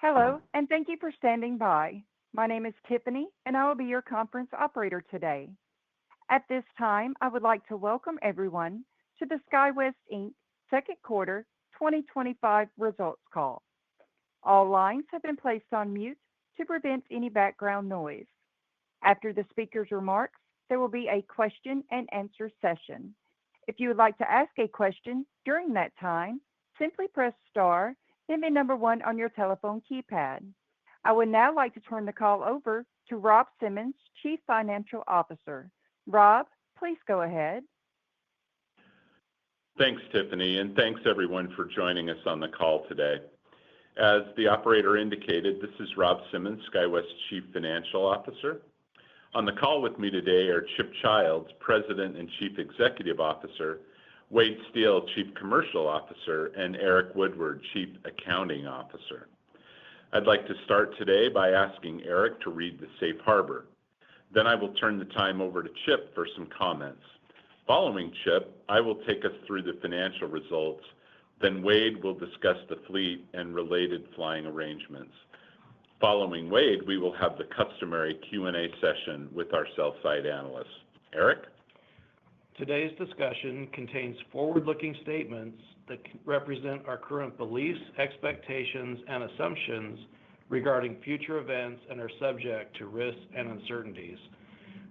Hello, and thank you for standing by. My name is Tiffany, and I will be your conference operator today. At this time, I would like to welcome everyone to the SkyWest Inc. Second Quarter 2025 Results Call. All lines have been placed on mute to prevent any background noise. After the speaker's remarks, there will be a question and answer session. If you would like to ask a question during that time, simply press star, then the number one on your telephone keypad. I would now like to turn the call over to Rob Simmons, Chief Financial Officer. Rob, please go ahead. Thanks, Tiffany, and thanks everyone for joining us on the call today. As the operator indicated, this is Rob Simmons, SkyWest Chief Financial Officer. On the call with me today are Chip Childs, President and Chief Executive Officer, Wade Steele, Chief Commercial Officer, and Eric Woodward, Chief Accounting Officer. I'd like to start today by asking Eric to read the Safe Harbor. Then I will turn the time over to Chip for some comments. Following Chip, I will take us through the financial results. Then Wade will discuss the fleet and related flying arrangements. Following Wade, we will have the customary Q&A session with our sell-side analysts. Eric? Today's discussion contains forward-looking statements that represent our current beliefs, expectations, and assumptions regarding future events and are subject to risks and uncertainties.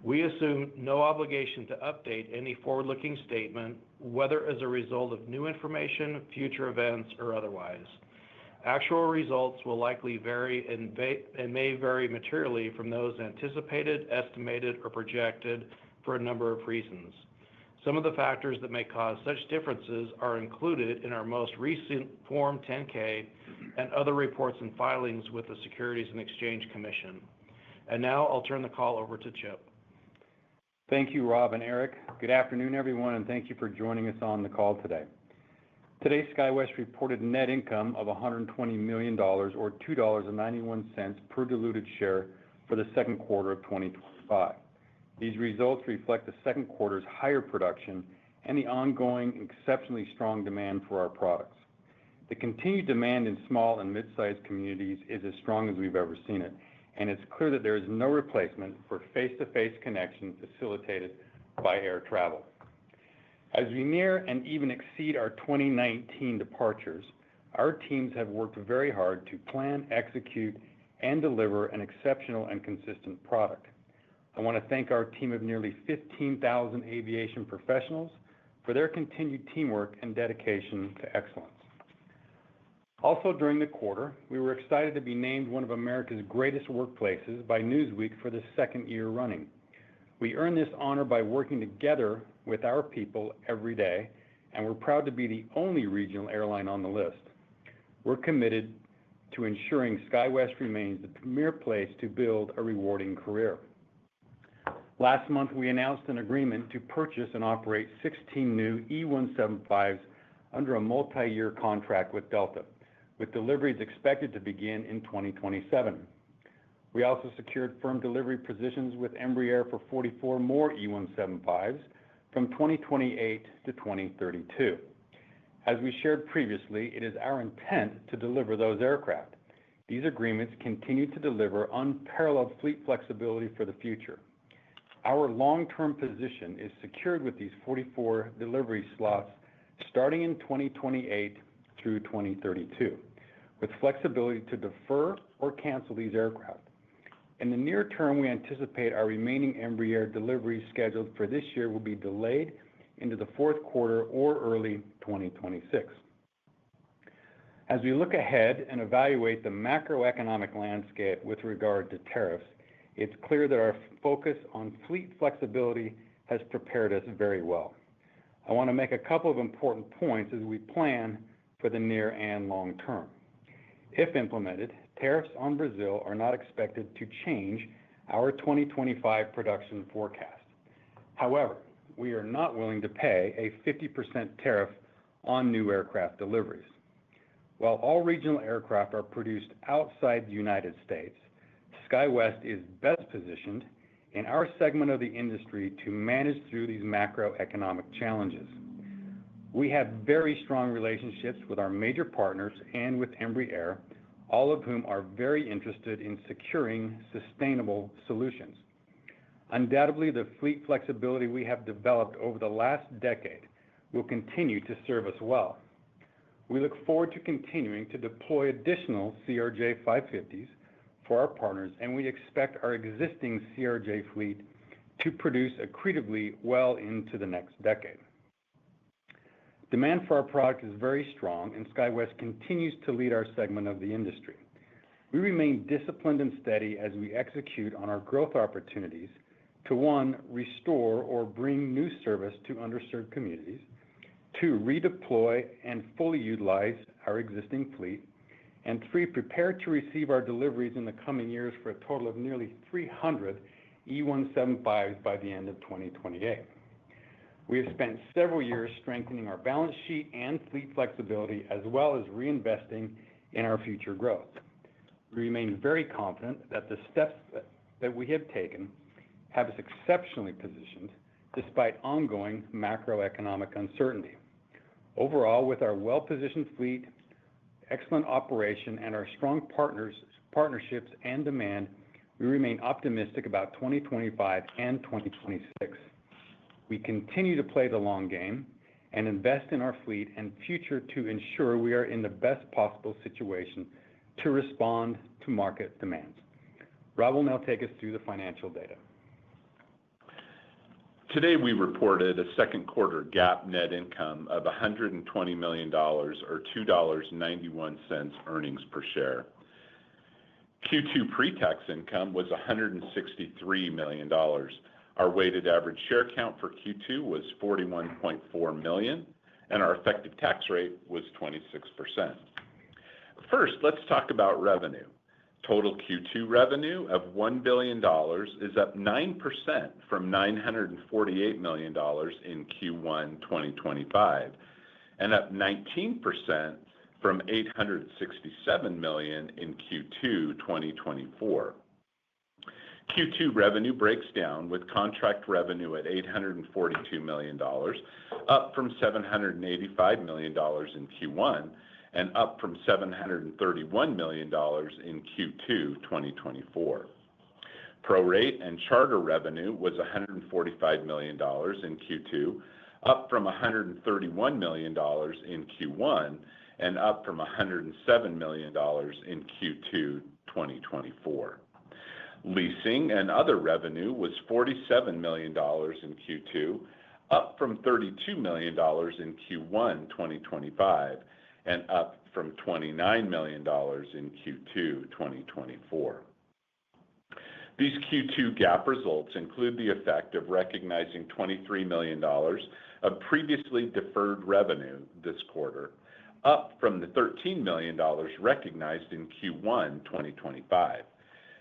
We assume no obligation to update any forward-looking statement, whether as a result of new information, future events, or otherwise. Actual results will likely vary and may vary materially from those anticipated, estimated, or projected for a number of reasons. Some of the factors that may cause such differences are included in our most recent Form 10-K and other reports and filings with the Securities and Exchange Commission. And now I'll turn the call over to Chip. Thank you, Rob and Eric. Good afternoon, everyone, and thank you for joining us on the call today. Today, SkyWest reported net income of $120 million, or $2.91 per diluted share for the second quarter of 2025. These results reflect the second quarter's higher production and the ongoing exceptionally strong demand for our products. The continued demand in small and mid-sized communities is as strong as we've ever seen it, and it's clear that there is no replacement for face-to-face connection facilitated by air travel. As we near and even exceed our 2019 departures, our teams have worked very hard to plan, execute, and deliver an exceptional and consistent product. I want to thank our team of nearly 15,000 aviation professionals for their continued teamwork and dedication to excellence. Also during the quarter, we were excited to be named one of America's greatest workplaces by Newsweek for the second year running. We earned this honor by working together with our people every day, and we're proud to be the only regional airline on the list. We're committed to ensuring SkyWest remains the premier place to build a rewarding career. Last month, we announced an agreement to purchase and operate 16 new E-175s under a multi-year contract with Delta, with deliveries expected to begin in 2027. We also secured firm delivery positions with Embraer for 44 more E-175s from 2028 to 2032. As we shared previously, it is our intent to deliver those aircraft. These agreements continue to deliver unparalleled fleet flexibility for the future. Our long-term position is secured with these 44 delivery slots starting in 2028 through 2032, with flexibility to defer or cancel these aircraft. In the near term, we anticipate our remaining Embraer deliveries scheduled for this year will be delayed into the fourth quarter or early 2026. As we look ahead and evaluate the macroeconomic landscape with regard to tariffs, it's clear that our focus on fleet flexibility has prepared us very well. I want to make a couple of important points as we plan for the near and long term. If implemented, tariffs on Brazil are not expected to change our 2025 production forecast. However, we are not willing to pay a 50% tariff on new aircraft deliveries. While all regional aircraft are produced outside the United States, SkyWest is best positioned in our segment of the industry to manage through these macroeconomic challenges. We have very strong relationships with our major partners and with Embraer all of whom are very interested in securing sustainable solutions. Undoubtedly, the fleet flexibility we have developed over the last decade will continue to serve us well. We look forward to continuing to deploy additional CRJ 550s for our partners, and we expect our existing CRJ fleet to produce accretively well into the next decade. Demand for our product is very strong, and SkyWest continues to lead our segment of the industry. We remain disciplined and steady as we execute on our growth opportunities to 1, restore or bring new service to underserved communities, 2, redeploy and fully utilize our existing fleet, and 3, prepare to receive our deliveries in the coming years for a total of nearly 300 E175s by the end of 2028. We have spent several years strengthening our balance sheet and fleet flexibility, as well as reinvesting in our future growth. We remain very confident that the steps that we have taken have us exceptionally positioned despite ongoing macroeconomic uncertainty. Overall, with our well-positioned fleet, excellent operation, and our strong partnerships and demand, we remain optimistic about 2025 and 2026. We continue to play the long game and invest in our fleet and future to ensure we are in the best possible situation to respond to market demands. Rob will now take us through the financial data. Today, we reported a second quarter GAAP net income of $120 million, or $2.91 earnings per share. Q2 pre-tax income was $163 million. Our weighted average share count for Q2 was 41.4 million, and our effective tax rate was 26%. First, let's talk about revenue. Total Q2 revenue of $1 billion is up 9% from $948 million in Q1 2025, and up 19% from $867 million in Q2 2024. Q2 revenue breaks down with contract revenue at $842 million, up from $785 million in Q1, and up from $731 million in Q2 2024. Prorate and charter revenue was $145 million in Q2, up from $131 million in Q1, and up from $107 million in Q2 2024. Leasing and other revenue was $47 million in Q2, up from $32 million in Q1 2025, and up from $29 million in Q2 2024. These Q2 GAAP results include the effect of recognizing $23 million of previously deferred revenue this quarter, up from the $13 million recognized in Q1 2025.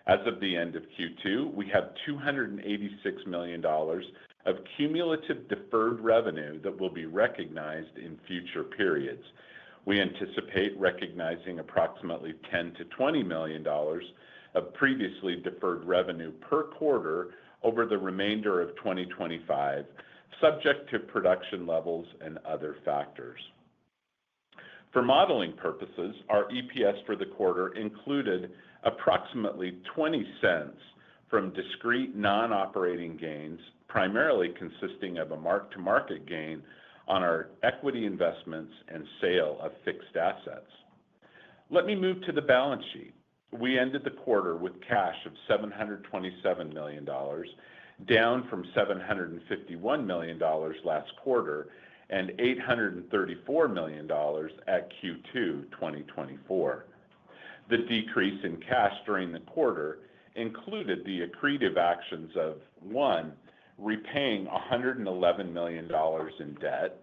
As of the end of Q2, we have $286 million of cumulative deferred revenue that will be recognized in future periods. We anticipate recognizing approximately $10 to $20 million of previously deferred revenue per quarter over the remainder of 2025, subject to production levels and other factors. For modeling purposes, our EPS for the quarter included approximately 20 cents from discrete non-operating gains, primarily consisting of a mark-to-market gain on our equity investments and sale of fixed assets. Let me move to the balance sheet. We ended the quarter with cash of $727 million, down from $751 million last quarter and $834 million at Q2 2024. The decrease in cash during the quarter included the accretive actions of 1, repaying $111 million in debt,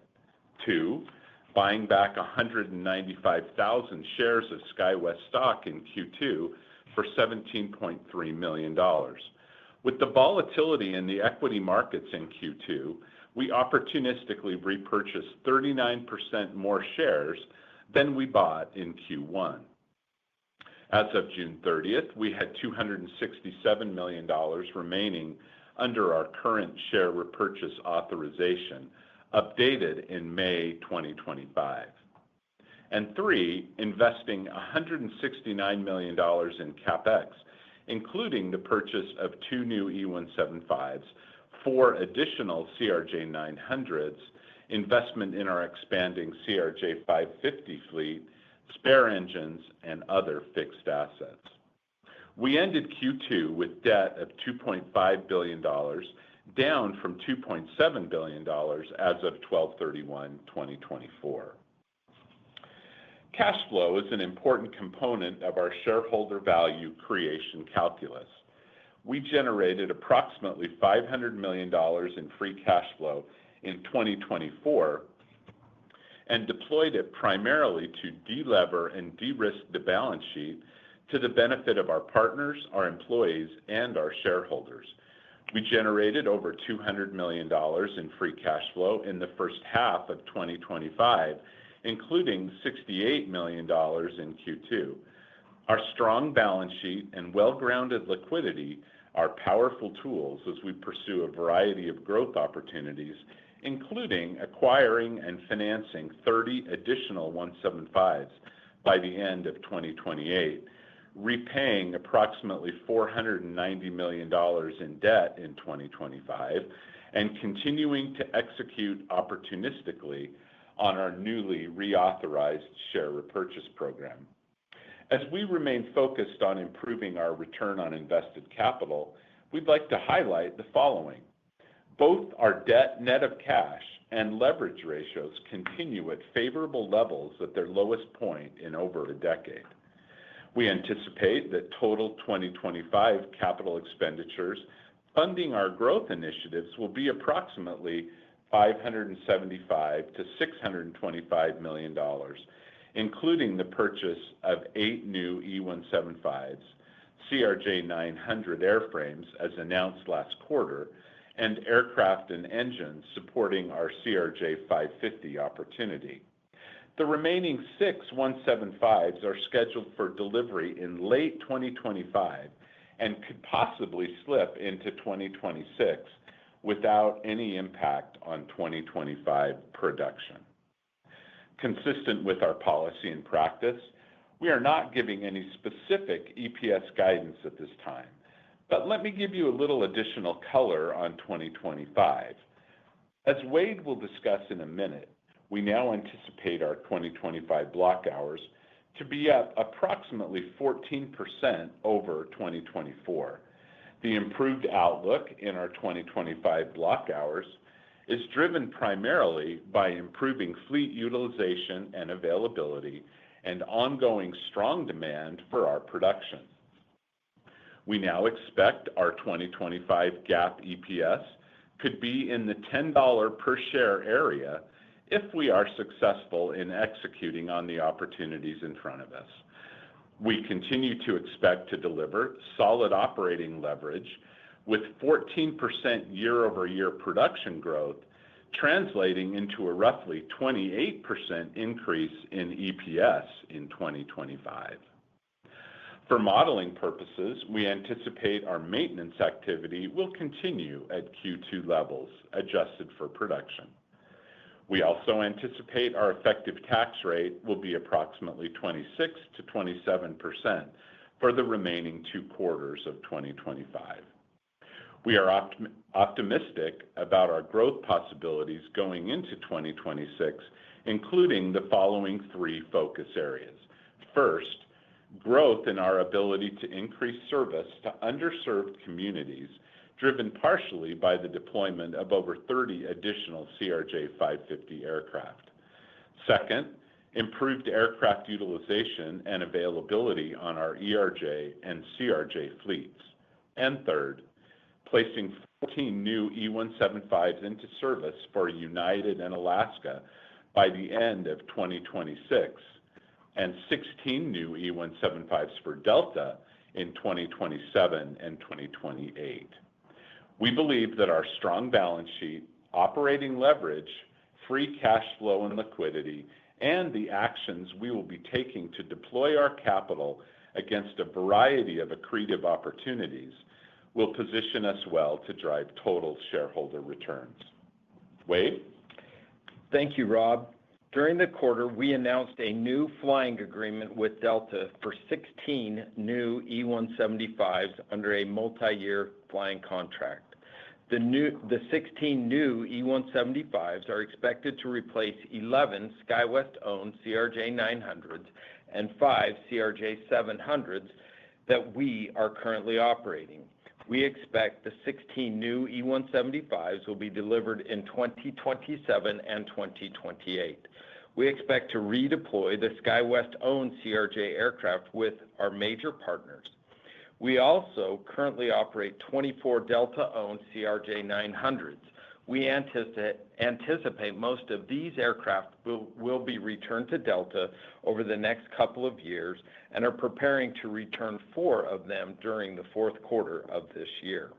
2, buying back 195,000 shares of SkyWest stock in Q2 for $17.3 million. With the volatility in the equity markets in Q2, we opportunistically repurchased 39% more shares than we bought in Q1. As of June 30th, we had $267 million remaining under our current share repurchase authorization, updated in May 2025. and three, investing $169 million in CapEx, including the purchase of two new E-175s, four additional CRJ-900s, investment in our expanding CRJ-550 fleet, spare engines, and other fixed assets. We ended Q2 with debt of $2.5 billion, down from $2.7 billion as of 12/31/2024. Cash flow is an important component of our shareholder value creation calculus. We generated approximately $500 million in free cash flow in 2024 and deployed it primarily to delever and de-risk the balance sheet to the benefit of our partners, our employees, and our shareholders. We generated over $200 million in free cash flow in the first half of 2025, including $68 million in Q2. Our strong balance sheet and well-grounded liquidity are powerful tools as we pursue a variety of growth opportunities, including acquiring and financing 30 additional 175s by the end of 2028, repaying approximately $490 million in debt in 2025, and continuing to execute opportunistically on our newly reauthorized share repurchase program. As we remain focused on improving our return on invested capital, we'd like to highlight the following. Both our debt net of cash and leverage ratios continue at favorable levels at their lowest point in over a decade. We anticipate that total 2025 capital expenditures funding our growth initiatives will be approximately $575 to $625 million, including the purchase of 8 new E-175s, CRJ-900 airframes as announced last quarter, and aircraft and engines supporting our CRJ-550 opportunity. The remaining 6 175s are scheduled for delivery in late 2025 and could possibly slip into 2026 without any impact on 2025 production. Consistent with our policy and practice, we are not giving any specific EPS guidance at this time, but let me give you a little additional color on 2025. As Wade will discuss in a minute, we now anticipate our 2025 block hours to be up approximately 14% over 2024. The improved outlook in our 2025 block hours is driven primarily by improving fleet utilization and availability and ongoing strong demand for our production. We now expect our 2025 GAAP EPS could be in the $10 per share area if we are successful in executing on the opportunities in front of us. We continue to expect to deliver solid operating leverage with 14% year-over-year production growth, translating into a roughly 28% increase in EPS in 2025. For modeling purposes, we anticipate our maintenance activity will continue at Q2 levels, adjusted for production. We also anticipate our effective tax rate will be approximately 26 to 27% for the remaining 2 quarters of 2025. We are optimistic about our growth possibilities going into 2026, including the following 3 focus areas. First, growth in our ability to increase service to underserved communities, driven partially by the deployment of over 30 additional CRJ-550 aircraft. Second, improved aircraft utilization and availability on our ERJ and CRJ fleets. And third, placing 14 new E-175s into service for United and Alaska by the end of 2026, and 16 new E-175s for Delta in 2027 and 2028. We believe that our strong balance sheet, operating leverage, free cash flow and liquidity, and the actions we will be taking to deploy our capital against a variety of accretive opportunities will position us well to drive total shareholder returns. Wade? Thank you, Rob. During the quarter, we announced a new flying agreement with Delta for 16 new E-175s under a multi-year flying contract. The 16 new E-175s are expected to replace 11 SkyWest-owned CRJ-900s and 5 CRJ-700s that we are currently operating. We expect the 16 new E-175s will be delivered in 2027 and 2028. We expect to redeploy the SkyWest-owned CRJ aircraft with our major partners. We also currently operate 24 Delta-owned CRJ-900s. We anticipate most of these aircraft will be returned to Delta over the next couple of years and are preparing to return 4 of them during the fourth quarter of this year.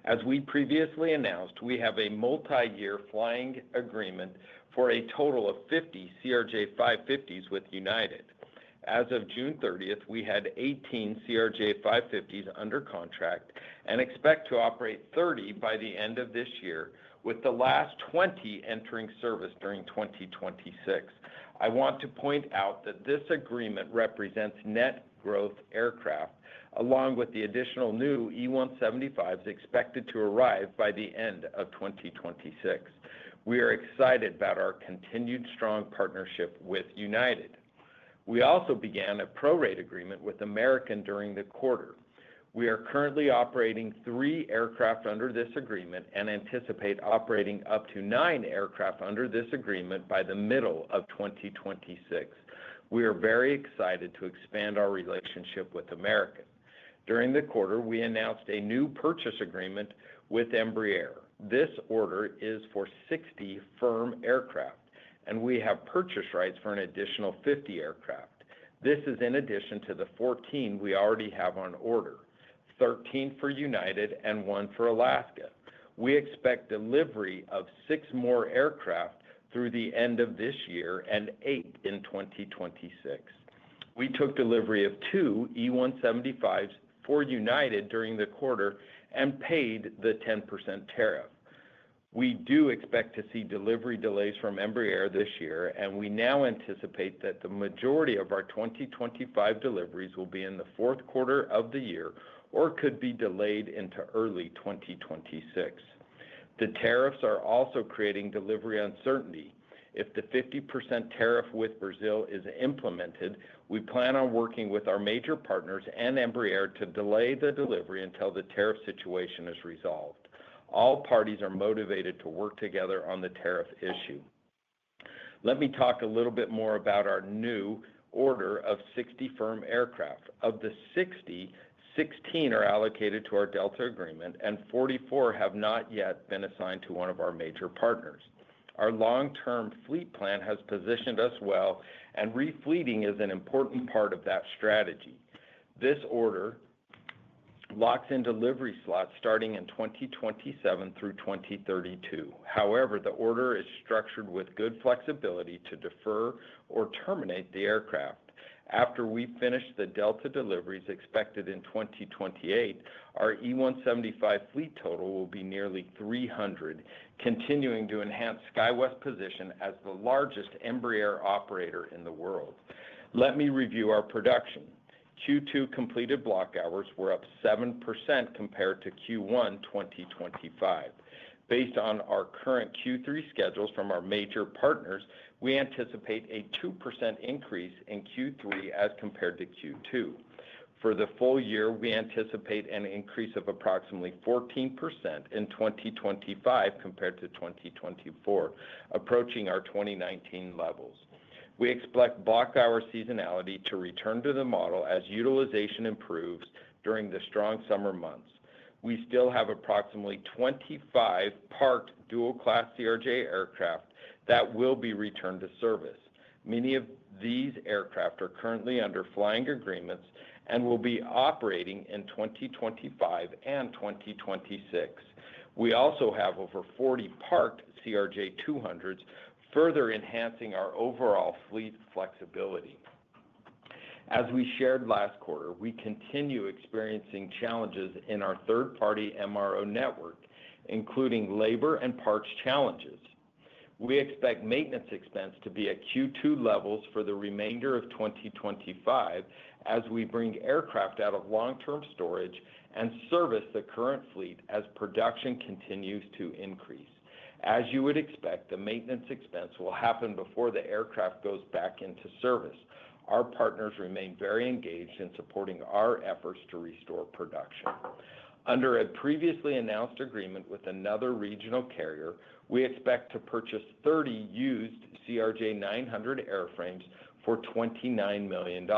As we previously announced, we have a multi-year flying agreement for a total of 50 CRJ-550s with United. As of June 30th, we had 18 CRJ-550s under contract and expect to operate 30 by the end of this year, with the last 20 entering service during 2026. I want to point out that this agreement represents net growth aircraft, along with the additional new E-175s expected to arrive by the end of 2026. We are excited about our continued strong partnership with United. We also began a prorate agreement with American during the quarter. We are currently operating 3 aircraft under this agreement and anticipate operating up to 9 aircraft under this agreement by the middle of 2026. We are very excited to expand our relationship with American. During the quarter, we announced a new purchase agreement with Embraer. This order is for 60 firm aircraft, and we have purchase rights for an additional 50 aircraft. This is in addition to the 14 we already have on order, 13 for United and 1 for Alaska. We expect delivery of 6 more aircraft through the end of this year and 8 in 2026. We took delivery of 2 E-175s for United during the quarter and paid the 10% tariff. We do expect to see delivery delays from Embraer this year, and we now anticipate that the majority of our 2025 deliveries will be in the fourth quarter of the year or could be delayed into early 2026. The tariffs are also creating delivery uncertainty. If the 50% tariff with Brazil is implemented, we plan on working with our major partners and Embraer to delay the delivery until the tariff situation is resolved. All parties are motivated to work together on the tariff issue. Let me talk a little bit more about our new order of 60 firm aircraft. Of the 60, 16 are allocated to our Delta agreement, and 44 have not yet been assigned to one of our major partners. Our long-term fleet plan has positioned us well, and refleeting is an important part of that strategy. This order locks in delivery slots starting in 2027 through 2032. However, the order is structured with good flexibility to defer or terminate the aircraft. After we finish the Delta deliveries expected in 2028, our E-175 fleet total will be nearly 300, continuing to enhance SkyWest's position as the largest Embraer operator in the world. Let me review our production. Q2 completed block hours were up 7% compared to Q1 2025. Based on our current Q3 schedules from our major partners, we anticipate a 2% increase in Q3 as compared to Q2. For the full year, we anticipate an increase of approximately 14% in 2025 compared to 2024, approaching our 2019 levels. We expect block hour seasonality to return to the model as utilization improves during the strong summer months. We still have approximately 25 parked dual-class CRJ aircraft that will be returned to service. Many of these aircraft are currently under flying agreements and will be operating in 2025 and 2026. We also have over 40 parked CRJ-200s, further enhancing our overall fleet flexibility. As we shared last quarter, we continue experiencing challenges in our third-party MRO network, including labor and parts challenges. We expect maintenance expense to be at Q2 levels for the remainder of 2025 as we bring aircraft out of long-term storage and service the current fleet as production continues to increase. As you would expect, the maintenance expense will happen before the aircraft goes back into service. Our partners remain very engaged in supporting our efforts to restore production. Under a previously announced agreement with another regional carrier, we expect to purchase 30 used CRJ-900 airframes for $29 million.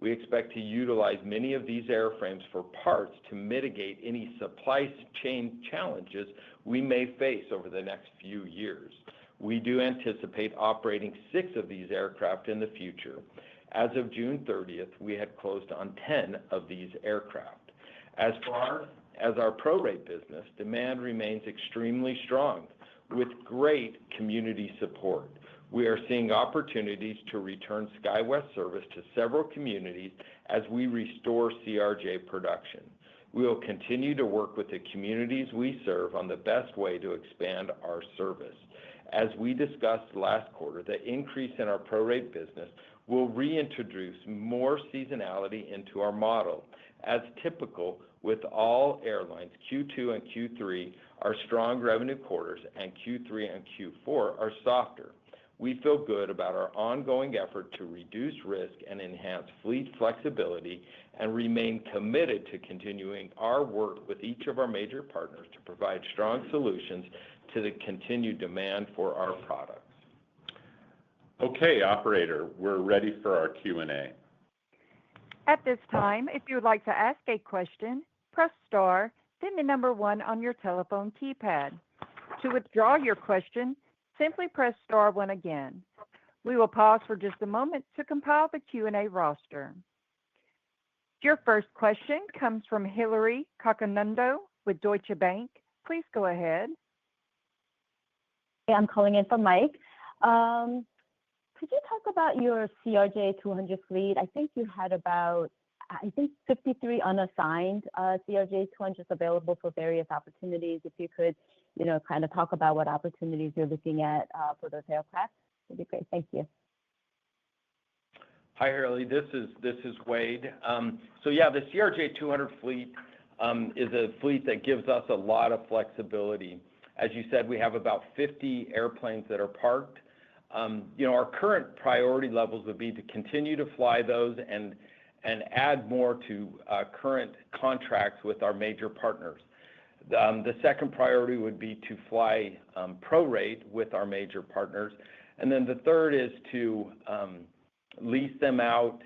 We expect to utilize many of these airframes for parts to mitigate any supply chain challenges we may face over the next few years. We do anticipate operating 6 of these aircraft in the future. As of June 30th, we had closed on 10 of these aircraft. As far as our prorate business, demand remains extremely strong with great community support. We are seeing opportunities to return SkyWest service to several communities as we restore CRJ production. We will continue to work with the communities we serve on the best way to expand our service. As we discussed last quarter, the increase in our prorate business will reintroduce more seasonality into our model. As typical with all airlines, Q2 and Q3 are strong revenue quarters, and Q3 and Q4 are softer. We feel good about our ongoing effort to reduce risk and enhance fleet flexibility and remain committed to continuing our work with each of our major partners to provide strong solutions to the continued demand for our products. Okay, operator, we're ready for our Q&A. At this time, if you would like to ask a question, press star, then the number 1 on your telephone keypad. To withdraw your question, simply press star 1 again. We will pause for just a moment to compile the Q&A roster. Your first question comes from Hillary Cacanando with Deutsche Bank. Please go ahead. Hey, I'm calling in for Mike. Could you talk about your CRJ-200 fleet? I think you had about 53 unassigned CRJ-200s available for various opportunities. If you could, kind of talk about what opportunities you're looking at for those aircraft, that'd be great. Thank you. Hi, Hurley. This is Wade. The CRJ-200 fleet is a fleet that gives us a lot of flexibility. As you said, we have about 50 airplanes that are parked. Our current priority levels would be to continue to fly those and add more to current contracts with our major partners. The second priority would be to fly prorate with our major partners. And then the third is to lease them out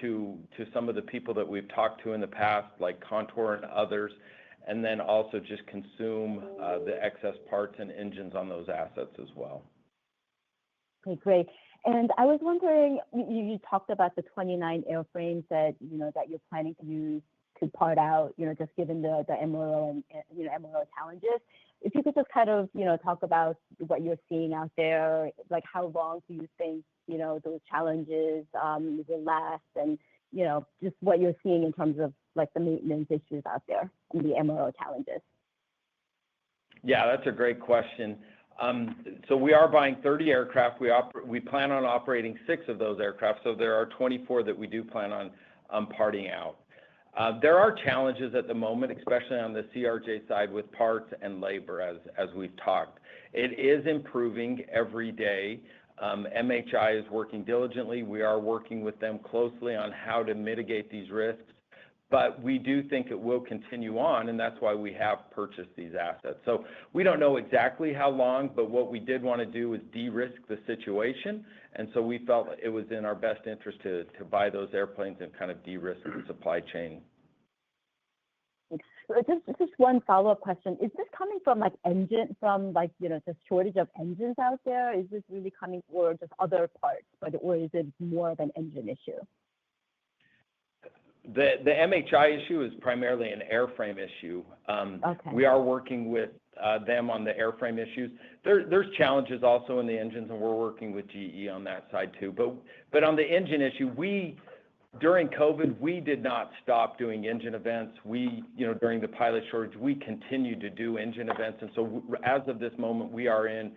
to some of the people that we've talked to in the past, like Contour and others, and then also just consume the excess parts and engines on those assets as well. Okay, great. And I was wondering, you talked about the 29 airframes that you're planning to use to part out, just given the MRO and MRO challenges. If you could just kind of talk about what you're seeing out there, like how long do you think those challenges will last, and just what you're seeing in terms of like the maintenance issues out there and the MRO challenges. Yeah, that's a great question. So we are buying 30 aircraft. We plan on operating 6 of those aircraft. So there are 24 that we do plan on parting out. There are challenges at the moment, especially on the CRJ side with parts and labor, as we've talked. It is improving every day. MHI is working diligently. We are working with them closely on how to mitigate these risks. But we do think it will continue on, and that's why we have purchased these assets. So we don't know exactly how long, but what we did want to do is de-risk the situation. And so we felt it was in our best interest to buy those airplanes and kind of de-risk the supply chain. Just one follow-up question. Is this coming from the shortage of engines out there? Is this really coming for just other parts, or is it more of an engine issue? The MHI issue is primarily an airframe issue. Okay. We are working with them on the airframe issues. There's challenges also in the engines, and we're working with GE on that side too. But on the engine issue, we During COVID, we did not stop doing engine events. During the pilot shortage, we continued to do engine events. And so as of this moment, we are in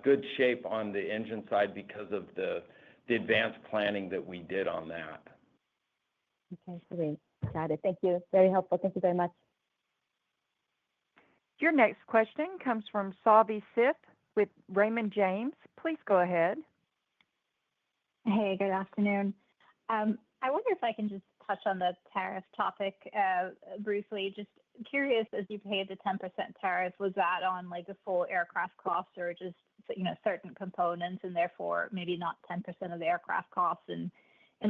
good shape on the engine side because of the advanced planning that we did on that. Okay, great. Got it. Thank you. Very helpful. Thank you very much. Your next question comes from Savi Syth with Raymond James. Please go ahead. Hey, good afternoon. I wonder if I can just touch on the tariff topic briefly. Just curious, as you paid the 10% tariff, was that on like the full aircraft cost or just certain components, and therefore maybe not 10% of the aircraft costs? And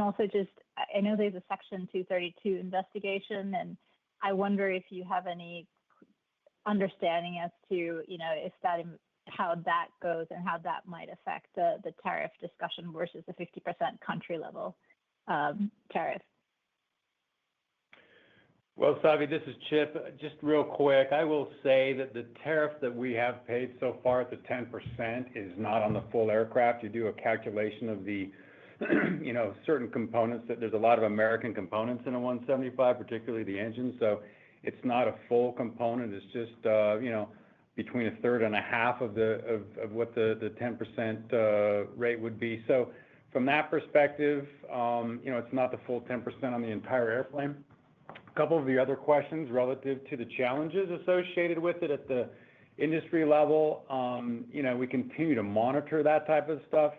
also just, I know there's a Section 232 investigation, and I wonder if you have any understanding as to, if that, how that goes and how that might affect the tariff discussion versus the 50% country level tariff. Well, Savi, this is Chip. Just real quick, I will say that the tariff that we have paid so far at the 10% is not on the full aircraft. You do a calculation of the, certain components. That there's a lot of American components in a 175, particularly the engine. So it's not a full component. It's just, between a third and a half of what the 10% rate would be. So from that perspective, it's not the full 10% on the entire airplane. A couple of the other questions relative to the challenges associated with it at the industry level, we continue to monitor that type of stuff.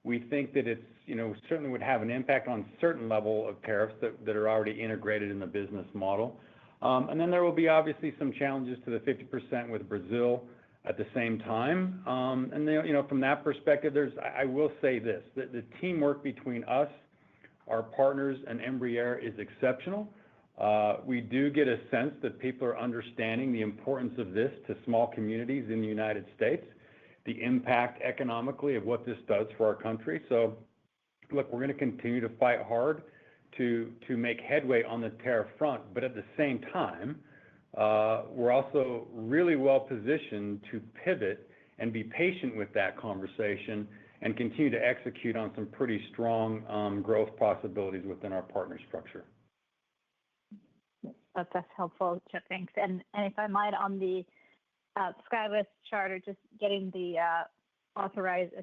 We think that it's, certainly would have an impact on certain level of tariffs that are already integrated in the business model. And then there will be obviously some challenges to the 50% with Brazil at the same time. And then, from that perspective, I will say this, that the teamwork between us, our partners, and Embraer is exceptional. We do get a sense that people are understanding the importance of this to small communities in the United States, the impact economically of what this does for our country. So, look, we're going to continue to fight hard to make headway on the tariff front, but at the same time, we're also really well positioned to pivot and be patient with that conversation and continue to execute on some pretty strong growth possibilities within our partner structure. That's helpful, Chip. Thanks. And if I might, on the SkyWest charter, just getting the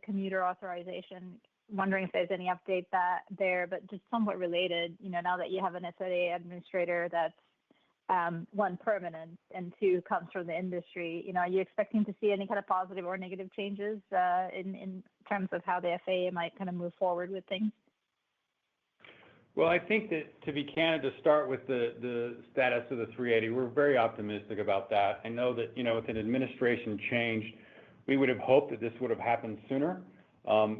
commuter authorization, wondering if there's any update there, but just somewhat related, now that you have an FAA administrator that's one, permanent, and two, comes from the industry, are you expecting to see any kind of positive or negative changes in terms of how the FAA might kind of move forward with things? Well, I think that, to be candid, to start with the status of the 380, we're very optimistic about that. I know that, with an administration change, we would have hoped that this would have happened sooner.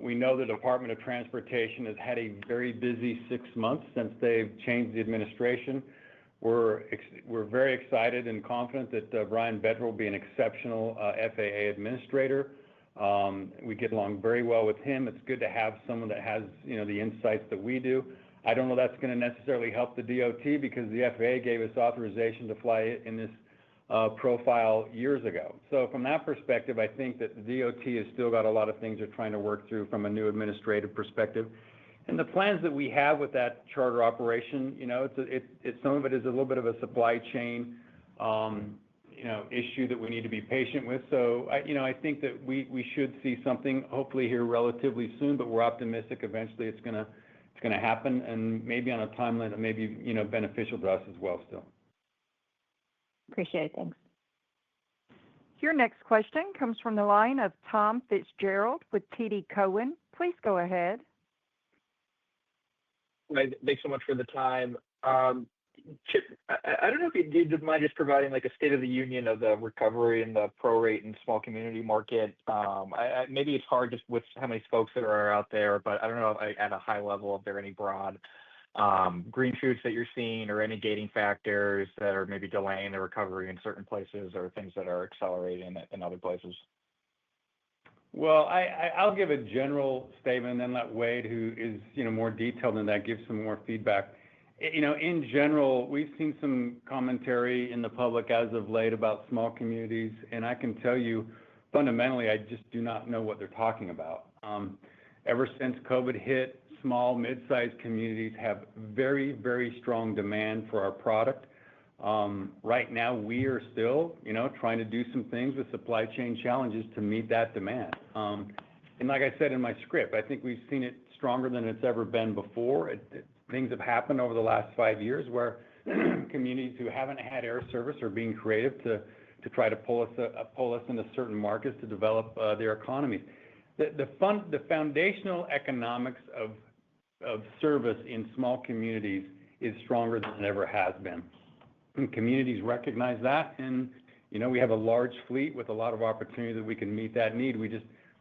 We know the Department of Transportation has had a very busy 6 months since they've changed the administration. We're very excited and confident that Brian Bedford will be an exceptional FAA administrator. We get along very well with him. It's good to have someone that has, the insights that we do. I don't know that's going to necessarily help the DOT because the FAA gave us authorization to fly in this profile years ago. So from that perspective, I think that the DOT has still got a lot of things they're trying to work through from a new administrative perspective. And the plans that we have with that charter operation, some of it is a little bit of a supply chain, issue that we need to be patient with. So, I think that we should see something hopefully here relatively soon, but we're optimistic eventually it's going to happen, and maybe on a timeline that may be, beneficial to us as well still. Appreciate it. Thanks. Your next question comes from the line of Tom Fitzgerald with TD Cowen. Please go ahead. Thanks so much for the time. Chip, I don't know if you'd mind just providing like a state of the union of the recovery in the prorate and small community market. Maybe it's hard just with how many folks that are out there, but I don't know if at a high level if there are any broad green shoots that you're seeing or any gating factors that are maybe delaying the recovery in certain places or things that are accelerating in other places. Well, I'll give a general statement and then let Wade, who is more detailed than that, give some more feedback. In general, we've seen some commentary in the public as of late about small communities, and I can tell you, fundamentally, I just do not know what they're talking about. Ever since COVID hit, small, mid-sized communities have very, very strong demand for our product. Right now, we are still, trying to do some things with supply chain challenges to meet that demand. And like I said in my script, I think we've seen it stronger than it's ever been before. Things have happened over the last 5 years where communities who haven't had air service are being creative to try to pull us into certain markets to develop their economies. The foundational economics of service in small communities is stronger than it ever has been. And communities recognize that, and we have a large fleet with a lot of opportunity that we can meet that need.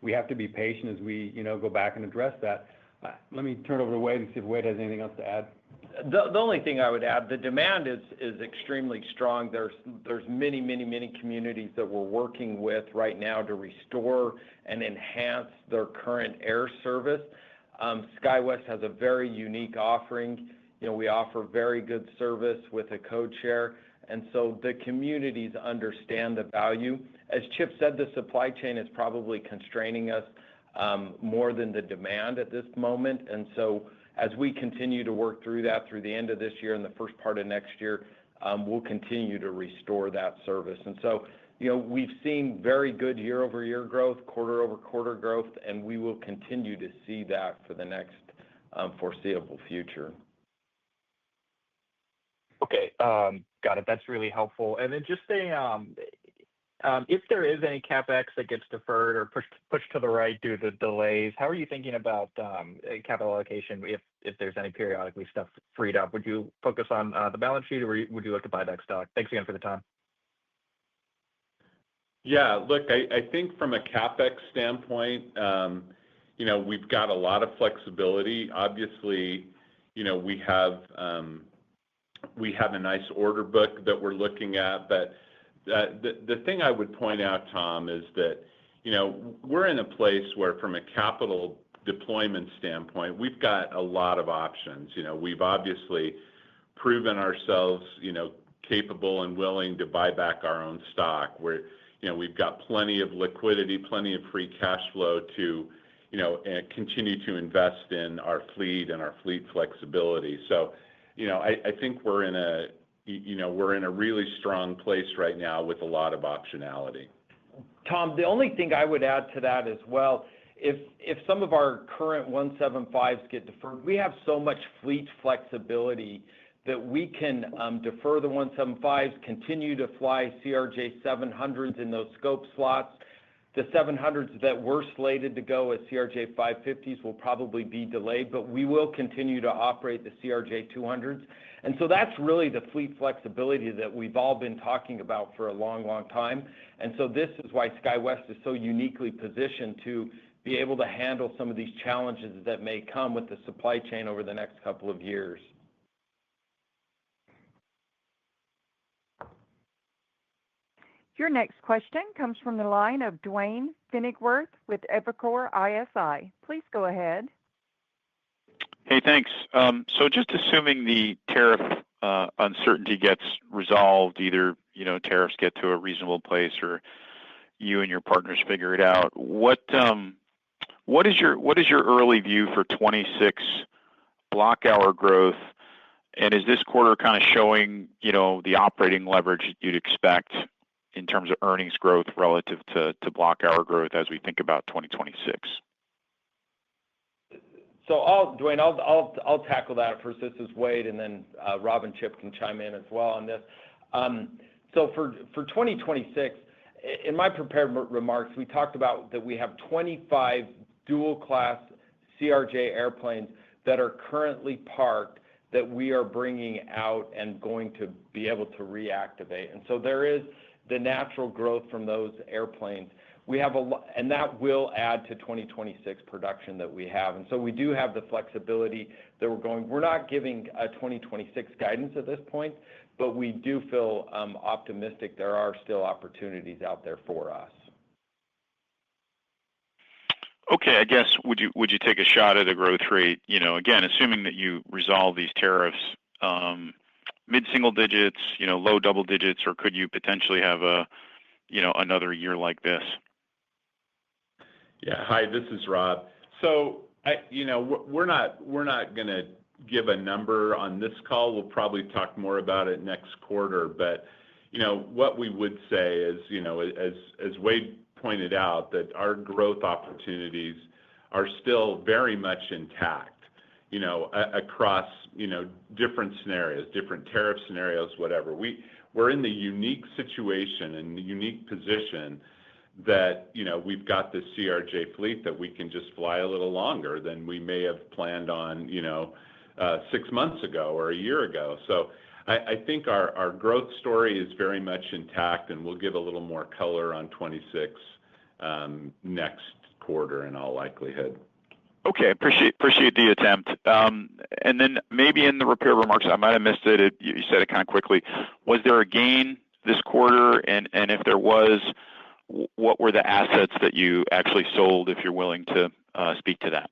We have to be patient as we go back and address that. Let me turn it over to Wade and see if Wade has anything else to add. The only thing I would add, the demand is extremely strong. There's many communities that we're working with right now to restore and enhance their current air service. SkyWest has a very unique offering. We offer very good service with a code share, and so the communities understand the value. As Chip said, the supply chain is probably constraining us more than the demand at this moment, and so as we continue to work through that through the end of this year and the first part of next year, we'll continue to restore that service. And so, we've seen very good year-over-year growth, quarter-over-quarter growth, and we will continue to see that for the next foreseeable future. Okay, got it. That's really helpful. And then just if there is any CapEx that gets deferred or pushed to the right due to delays, how are you thinking about capital allocation if there's any periodically stuff freed up? Would you focus on the balance sheet, or would you look to buy back stock? Thanks again for the time. Yeah, look, I think from a CapEx standpoint, we've got a lot of flexibility. Obviously, we have a nice order book that we're looking at, but the thing I would point out, Tom, is that, we're in a place where from a capital deployment standpoint, we've got a lot of options. We've obviously proven ourselves, capable and willing to buy back our own stock. We've got plenty of liquidity, plenty of free cash flow to, continue to invest in our fleet and our fleet flexibility. So, I think we're in a really strong place right now with a lot of optionality. Tom, the only thing I would add to that as well, if some of our current 175s get deferred, we have so much fleet flexibility that we can defer the 175s, continue to fly CRJ 700s in those scope slots. The 700s that were slated to go as CRJ 550s will probably be delayed, but we will continue to operate the CRJ 200s. And so that's really the fleet flexibility that we've all been talking about for a long, long time. And so this is why SkyWest is so uniquely positioned to be able to handle some of these challenges that may come with the supply chain over the next couple of years. Your next question comes from the line of Duane Pfennigwerth with Evercore ISI. Please go ahead. Hey, thanks. So just assuming the tariff uncertainty gets resolved, either tariffs get to a reasonable place or you and your partners figure it out. What is your early view for 26 block hour growth? And is this quarter kind of showing the operating leverage you'd expect in terms of earnings growth relative to block hour growth as we think about 2026? So, Duane, I'll tackle that first. This is Wade, and then Rob and Chip can chime in as well on this. So for 2026, in my prepared remarks, we talked about that we have 25 dual-class CRJ airplanes that are currently parked that we are bringing out and going to be able to reactivate. And so there is the natural growth from those airplanes. We have and that will add to 2026 production that we have. And so we do have the flexibility that we're going. We're not giving a 2026 guidance at this point, but we do feel optimistic there are still opportunities out there for us. Okay, I guess would you take a shot at a growth rate? Again, assuming that you resolve these tariffs, mid-single digits, low double digits, or could you potentially have another year like this? Yeah. Hi, this is Rob. So, We're not going to give a number on this call. We'll probably talk more about it next quarter. But, what we would say is, as Wade pointed out, that our growth opportunities are still very much intact, across, different scenarios, different tariff scenarios, whatever. We're in the unique situation and the unique position that, we've got this CRJ fleet that we can just fly a little longer than we may have planned on, 6 months ago or a year ago. So I think our growth story is very much intact, and we'll give a little more color on 26 next quarter in all likelihood. Okay, appreciate the attempt. And then maybe in the prepared remarks, I might have missed it. You said it kind of quickly. Was there a gain this quarter? And if there was, what were the assets that you actually sold, if you're willing to speak to that?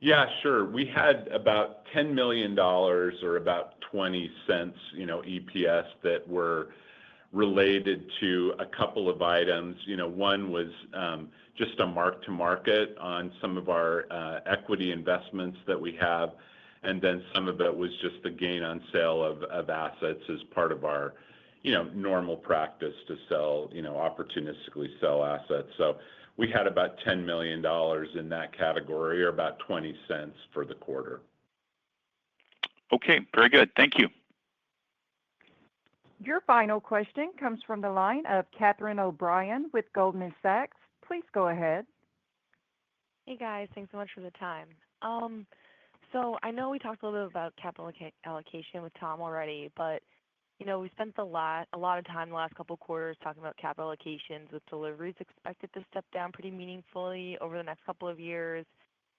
Yeah, sure. We had about $10 million or about 20 cents, EPS that were related to a couple of items. One was just a mark to market on some of our equity investments that we have. And then some of it was just the gain on sale of assets as part of our, normal practice to sell, opportunistically sell assets. So we had about $10 million in that category, or about 20 cents for the quarter. Okay, very good. Thank you. Your final question comes from the line of Catherine O'Brien with Goldman Sachs. Please go ahead. Hey guys, thanks so much for the time. So I know we talked a little bit about capital allocation with Tom already, but we spent a lot of time the last couple of quarters talking about capital allocations with deliveries expected to step down pretty meaningfully over the next couple of years.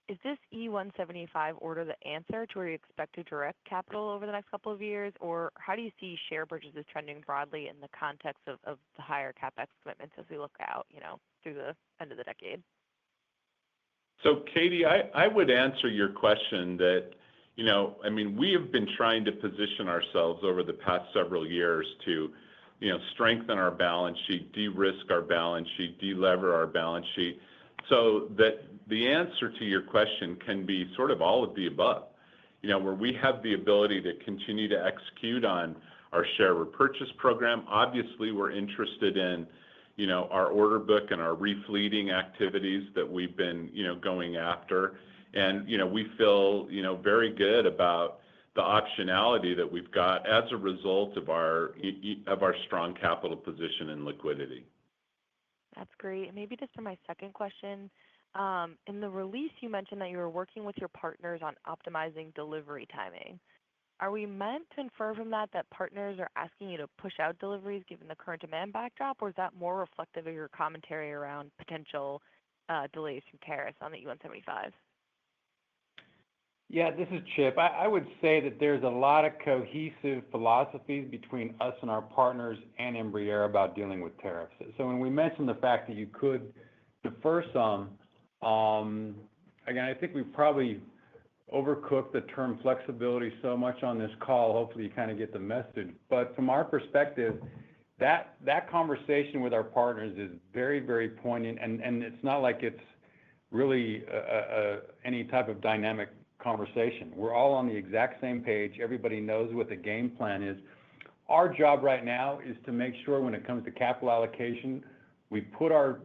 Is this E-175 order the answer to where you expect to direct capital over the next couple of years, or how do you see share purchases trending broadly in the context of the higher CapEx commitments as we look out, through the end of the decade? So, Katie, I would answer your question that, we have been trying to position ourselves over the past several years to, strengthen our balance sheet, de-risk our balance sheet, de-lever our balance sheet, so that the answer to your question can be sort of all of the above, where we have the ability to continue to execute on our share repurchase program. Obviously, we're interested in, our order book and our refleeting activities that we've been, going after. And, we feel, very good about the optionality that we've got as a result of our strong capital position and liquidity. That's great. And maybe just for my second question, in the release, you mentioned that you were working with your partners on optimizing delivery timing. Are we meant to infer from that partners are asking you to push out deliveries given the current demand backdrop, or is that more reflective of your commentary around potential delays from tariffs on the E-175? Yeah, this is Chip. I would say that there's a lot of cohesive philosophies between us and our partners and Embraer about dealing with tariffs. So when we mentioned the fact that you could defer some, again, I think we probably overcooked the term flexibility so much on this call. Hopefully you kind of get the message. But from our perspective, that conversation with our partners is very, very poignant, and it's not like it's really any type of dynamic conversation. We're all on the exact same page. Everybody knows what the game plan is. Our job right now is to make sure when it comes to capital allocation, we put our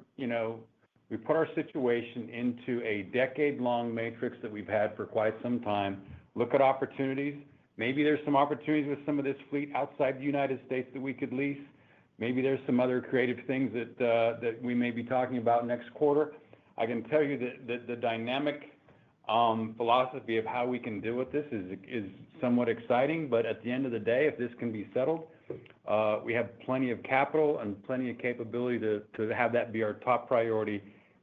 situation into a decade-long matrix that we've had for quite some time. Look at opportunities. Maybe there's some opportunities with some of this fleet outside the United States that we could lease. Maybe there's some other creative things that we may be talking about next quarter. I can tell you that the dynamic philosophy of how we can deal with this is somewhat exciting, but at the end of the day, if this can be settled, we have plenty of capital and plenty of capability to have that be our top priority.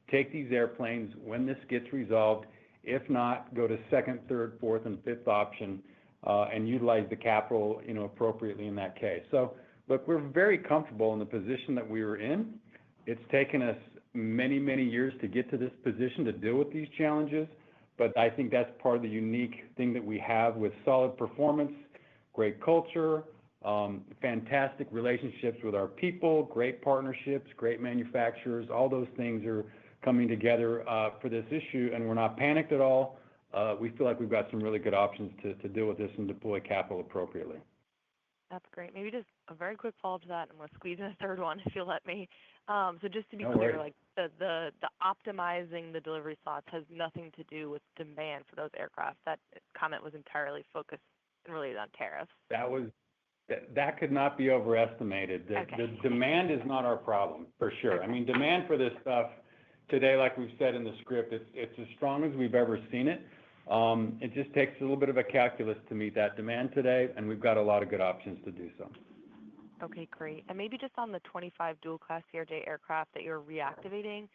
Take these airplanes when this gets resolved. If not, go to second, third, fourth, and fifth option and utilize the capital appropriately in that case. So, look, we're very comfortable in the position that we were in. It's taken us many, many years to get to this position to deal with these challenges. But I think that's part of the unique thing that we have with solid performance, great culture, fantastic relationships with our people, great partnerships, great manufacturers. All those things are coming together for this issue, and we're not panicked at all. We feel like we've got some really good options to deal with this and deploy capital appropriately. That's great. Maybe just a very quick follow-up to that, and let's squeeze in a third one if you'll let me. So just to be No clear, worries. like the optimizing the delivery slots has nothing to do with demand for those aircraft. That comment was entirely focused and related on tariffs. That could not be overestimated. The demand is not our problem, for sure. I mean, demand for this stuff today, like we've said in the script, it's as strong as we've ever seen it. It just takes a little bit of a calculus to meet that demand today, and we've got a lot of good options to do so. Okay, great. And maybe just on the 25 dual-class CRJ aircraft that you're reactivating,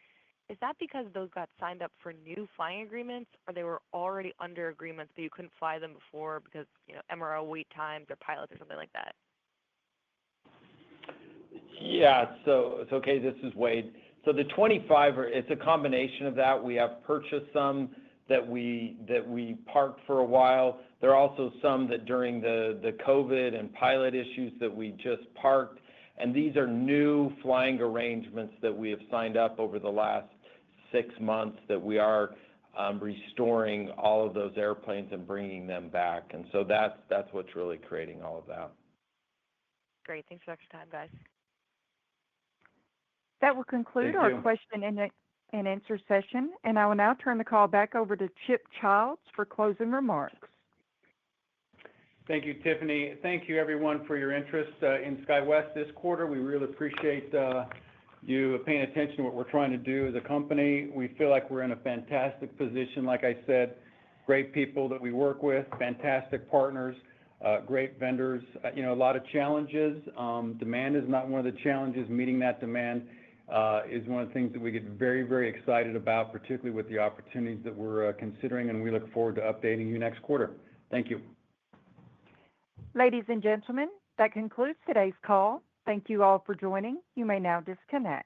is that because those got signed up for new flying agreements, or they were already under agreements but you couldn't fly them before because, MRO wait times or pilots or something like that? Yeah, so okay, this is Wade. So the 25, it's a combination of that. We have purchased some that we parked for a while. There are also some that during the COVID and pilot issues that we just parked. And these are new flying arrangements that we have signed up over the last 6 months that we are restoring all of those airplanes and bringing them back. And so that's what's really creating all of that. Great. Thanks for the extra time, guys. That will conclude Thank our you. question and answer session, and I will now turn the call back over to Chip Childs for closing remarks. Thank you, Tiffany. Thank you, everyone, for your interest in SkyWest this quarter. We really appreciate you paying attention to what we're trying to do as a company. We feel like we're in a fantastic position. Like I said, great people that we work with, fantastic partners, great vendors. A lot of challenges. Demand is not one of the challenges. Meeting that demand is one of the things that we get very, very excited about, particularly with the opportunities that we're considering, and we look forward to updating you next quarter. Thank you. Ladies and gentlemen, that concludes today's call. Thank you all for joining. You may now disconnect.